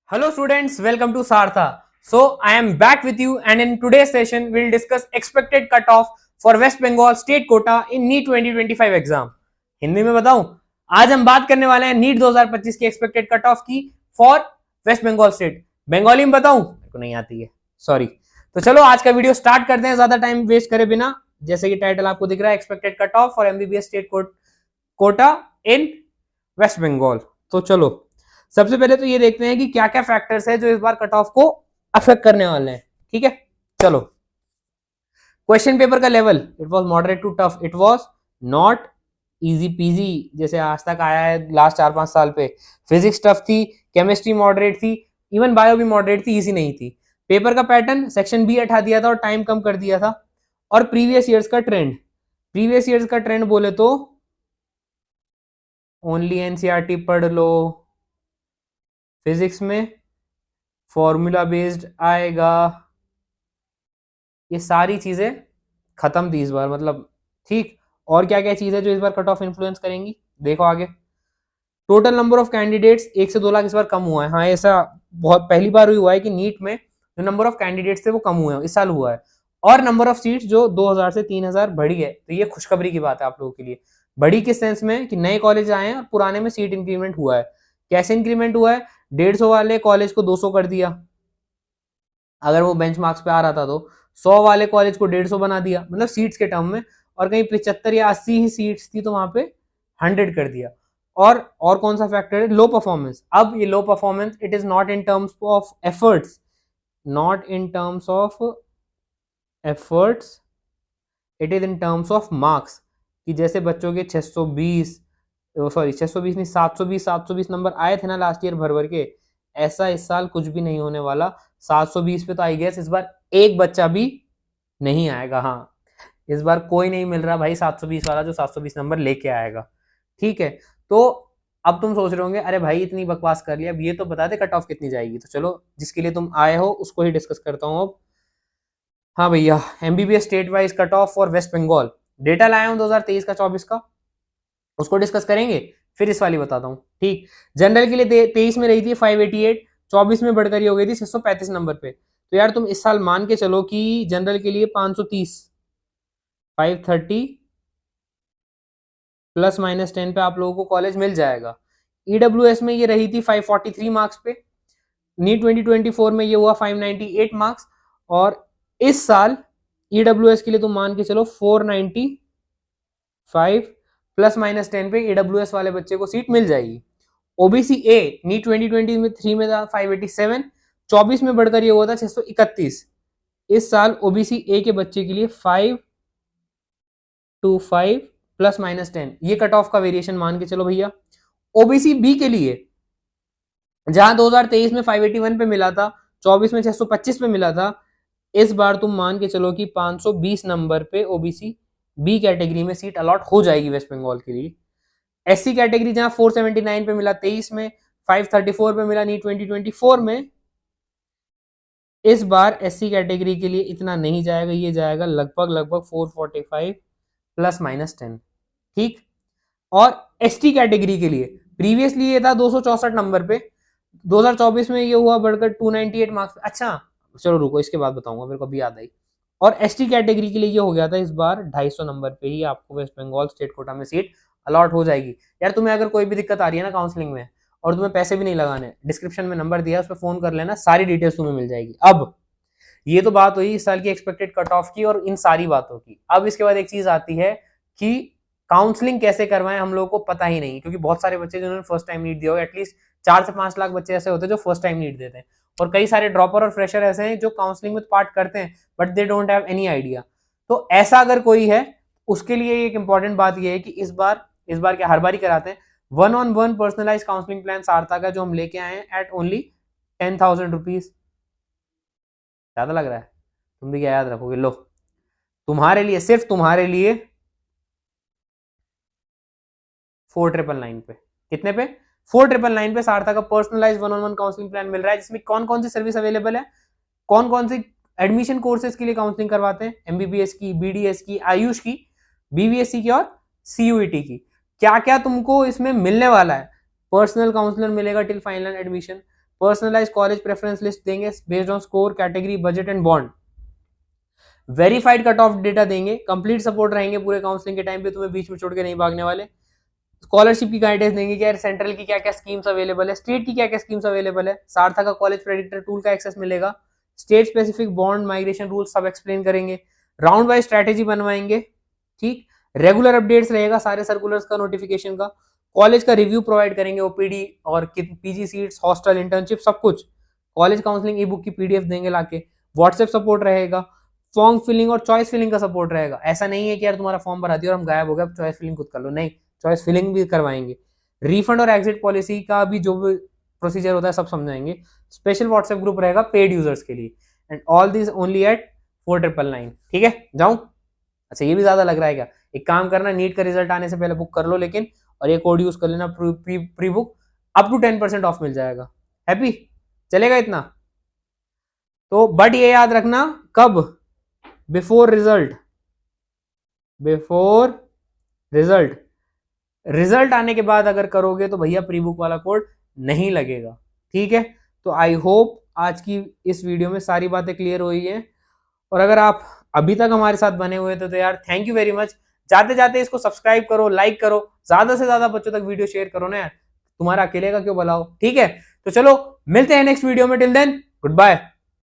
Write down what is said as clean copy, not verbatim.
Hello students, welcome to Sartha. So I am back with you and in today's session we'll discuss expected cutoff for West Bengal state quota in NEET 2025 exam. Hindi में बताऊं, आज हम बात करने वाले हैं NEET 2025 की expected cut off की फॉर वेस्ट बंगाल स्टेट. बंगाली में बताऊं, मेरे को नहीं आती है, सॉरी. तो चलो आज का वीडियो स्टार्ट करते हैं ज्यादा टाइम वेस्ट करे बिना. जैसे कि टाइटल आपको दिख रहा है, expected cut off for MBBS state quota in West Bengal. तो चलो सबसे पहले तो ये देखते हैं कि क्या क्या फैक्टर्स है जो इस बार कट ऑफ को अफेक्ट करने वाले हैं. ठीक है, चलो. क्वेश्चन पेपर का level, it was moderate to tough. It was not easy PG जैसे आज तक आया है लास्ट 4-5 साल पे. फिजिक्स टफ थी, केमिस्ट्री मॉडरेट थी, इवन बायो भी मॉडरेट थी, इजी नहीं थी. पेपर का पैटर्न सेक्शन बी हटा दिया था और टाइम कम कर दिया था. और प्रीवियस ईयर्स का ट्रेंड बोले तो ओनली एनसीईआरटी पढ़ लो. फिजिक्स में फॉर्मूला बेस्ड आएगा. ये सारी चीजें खत्म थी इस बार, मतलब ठीक. और क्या क्या चीजें जो इस बार कट ऑफ इन्फ्लुएंस करेंगी, देखो आगे. टोटल नंबर ऑफ कैंडिडेट्स 1 से 2 लाख इस बार कम हुआ है. हाँ, ऐसा बहुत पहली बार हुआ है कि नीट में जो नंबर ऑफ कैंडिडेट्स थे वो कम हुए हैं, इस साल हुआ है. और नंबर ऑफ सीट्स जो 2000 से 3000 बढ़ी है. तो ये खुशखबरी की बात है आप लोगों के लिए. बढ़ी किस सेंस में कि नए कॉलेज आए हैं और पुराने में सीट इंक्रीमेंट हुआ है. कैसे इंक्रीमेंट हुआ है? 150 वाले कॉलेज को 200 कर दिया अगर वो बेंचमार्क्स पे आ रहा था, तो 100 वाले कॉलेज को 150 बना दिया, मतलब सीट्स के टर्म में. और कहीं 75 या 80 ही सीट्स थी तो वहां पे 100 कर दिया. और कौन सा फैक्टर है? Low performance. अब ये low performance it is not in terms of efforts, it is in terms of marks. कि जैसे बच्चों के 620 नहीं, 720 नंबर आए थे ना लास्ट ईयर भर के, ऐसा इस साल कुछ भी नहीं होने वाला. 720 पे तो आई गेस इस बार एक बच्चा भी नहीं आएगा. हाँ, इस बार कोई नहीं मिल रहा भाई 720 वाला जो 720 नंबर लेके आएगा. ठीक है, तो अब तुम सोच रहे होंगे अरे भाई इतनी बकवास कर लिया, अब ये तो बता दे कट ऑफ कितनी जाएगी. तो चलो जिसके लिए तुम आए हो उसको ही डिस्कस करता हूँ अब. हाँ भैया, MBBS state wise cut off for West Bengal. Data लाया हूँ 2023 का 24 का, उसको डिस्कस करेंगे. फिर इस वाली बताता हूँ. ठीक, जनरल के लिए 23 में रही थी 588, 24 में बढ़कर ये हो गई थी 635 नंबर पे. तो यार तुम इस साल मान के चलो कि जनरल के लिए 530, 530 प्लस माइनस 10 पे आप लोगों को कॉलेज मिल जाएगा. ईडब्ल्यूएस में ये रही थी 543 मार्क्स पे. नीट 2024 में ये हुआ 598 मार्क्स. और इस साल ईडब्ल्यूएस के लिए तुम मान के चलो 495 प्लस माइनस 10 पे ईडब्ल्यूएस वाले बच्चे को सीट मिल जाएगी. ओबीसी ए नीट 2023 में था 587, 24 में बढ़कर ये हुआ था 631. इस साल ओबीसी ए के बच्चे के लिए 525 प्लस माइनस 10, ये कट ऑफ का वेरिएशन मान के चलो भैया. ओबीसी बी के लिए जहां 2023 में 581 पे मिला था, 24 में 625 पे मिला था, इस बार तुम मान के चलो कि 520 नंबर पे ओबीसी बी कैटेगरी में सीट अलॉट हो जाएगी वेस्ट बंगाल के लिए. एससी कैटेगरी जहां 479 पे मिला 23 में, 534 पे मिला नीट 2024 में, इस बार एससी कैटेगरी के लिए इतना नहीं जाएगा, ये जाएगा लगभग 445 प्लस माइनस 10. ठीक. और एसटी कैटेगरी के लिए प्रीवियसली ये था 264 नंबर पे, 2024 में ये हुआ बढ़कर 298 मार्क्स. अच्छा चलो रुको, इसके बाद बताऊंगा, मेरे को अभी याद आई. और एसटी कैटेगरी के लिए ये हो गया था इस बार 250 नंबर पे ही आपको वेस्ट बंगाल स्टेट कोटा में सीट अलॉट हो जाएगी. यार तुम्हें अगर कोई भी दिक्कत आ रही है ना काउंसलिंग में, और तुम्हें पैसे भी नहीं लगाने, डिस्क्रिप्शन में नंबर दिया है उस पर फोन कर लेना, सारी डिटेल्स तुम्हें मिल जाएगी. अब ये तो बात हुई इस साल की एक्सपेक्टेड कट ऑफ की और इन सारी बातों की. अब इसके बाद एक चीज आती है कि काउंसलिंग कैसे करवाएं, हम लोगों को पता ही नहीं. क्योंकि बहुत सारे बच्चे जिन्होंने फर्स्ट टाइम नीट दिया हो, एटलीस्ट 4 से 5 लाख बच्चे ऐसे होते हैं जो फर्स्ट टाइम नीट देते हैं. और कई सारे ड्रॉपर और फ्रेशर ऐसे हैं जो काउंसलिंग में पार्ट करते हैं but they don't have any idea. तो ऐसा अगर कोई है उसके लिए एक इंपॉर्टेंट बात यह है कि इस बार क्या हर बार ही कराते हैं 1-on-1 पर्सनलाइज काउंसलिंग प्लान सारथा का, जो हम लेके आए हैं एट ओनली 10,000 रुपीज. ज्यादा लग रहा है? तुम भी क्या याद रखोगे? लो तुम्हारे लिए, सिर्फ तुम्हारे लिए 4,999 पे. कितने पे? 4,999 पे सारथा का पर्सनलाइज 1-on-1 काउंसलिंग प्लान मिल रहा है, जिसमें कौन कौन सी सर्विस अवेलेबल है, कौन कौन सी एडमिशन कोर्सेज के लिए काउंसलिंग करवाते हैं, एमबीबीएस की, बीडीएस की, आयुष की, बीवीएससी की और सीयूईटी की. क्या क्या तुमको इसमें मिलने वाला है? पर्सनल काउंसलर मिलेगा till final admission, personalise college preference list देंगे based on score, category, budget and bond. Verified cut off data देंगे, कंप्लीट सपोर्ट रहेंगे पूरे काउंसलिंग के टाइम पे, तुम्हें बीच में छोड़ के नहीं भागने वाले। स्कॉलरशिप की गाइडेंस देंगे कि यार सेंट्रल की क्या क्या स्कीम्स अवेलेबल है, स्टेट की क्या क्या स्कीम्स अवेलेबल है, सारथा का कॉलेज प्रेडिक्टर टूल का एक्सेस मिलेगा, state specific bond migration rule सब एक्सप्लेन करेंगे, राउंड वाइज स्ट्रेटेजी बनवाएंगे, ठीक। रेगुलर अपडेट्स रहेगा सारे सर्कुलर्स का, नोटिफिकेशन का, कॉलेज का रिव्यू प्रोवाइड करेंगे, ओपीडी और पीजी सीट्स, हॉस्टल, इंटर्नशिप, सब कुछ। कॉलेज काउंसलिंग ई बुक की पीडीएफ देंगे लाके, व्हाट्सएप सपोर्ट रहेगा, फॉर्म फिलिंग और चॉइस फिलिंग का सपोर्ट रहेगा। ऐसा नहीं है कि यार तुम्हारा फॉर्म भरा दिया और हम गायब हो गए, अब चॉइस फिलिंग खुद कर लो, नहीं, चॉइस फिलिंग भी करवाएंगे। रिफंड और एग्जिट पॉलिसी का भी जो भी प्रोसीजर होता है सब समझाएंगे। स्पेशल व्हाट्सएप ग्रुप रहेगा पेड यूजर्स के लिए, and all this only at 4999। ठीक है, जाऊं? अच्छा, ये भी ज्यादा लग रहा है क्या? एक काम करना, नीट का रिजल्ट आने से पहले बुक कर लो, लेकिन और ये कोड यूज कर लेना, pre book, up to 10% off मिल जाएगा। हैप्पी? चलेगा इतना? तो बट ये याद रखना, कब? Before result, before result. Result आने के बाद अगर करोगे तो भैया प्री बुक वाला कोड नहीं लगेगा। ठीक है, तो आई होप आज की इस वीडियो में सारी बातें क्लियर हुई हैं, और अगर आप अभी तक हमारे साथ बने हुए थे तो यार थैंक यू वेरी मच। जाते जाते इसको सब्सक्राइब करो, लाइक करो, ज्यादा से ज्यादा बच्चों तक वीडियो शेयर करो ना यार, तुम्हारा अकेले का क्यों भला हो। ठीक है, तो चलो मिलते हैं नेक्स्ट वीडियो में, टिल देन गुड बाय।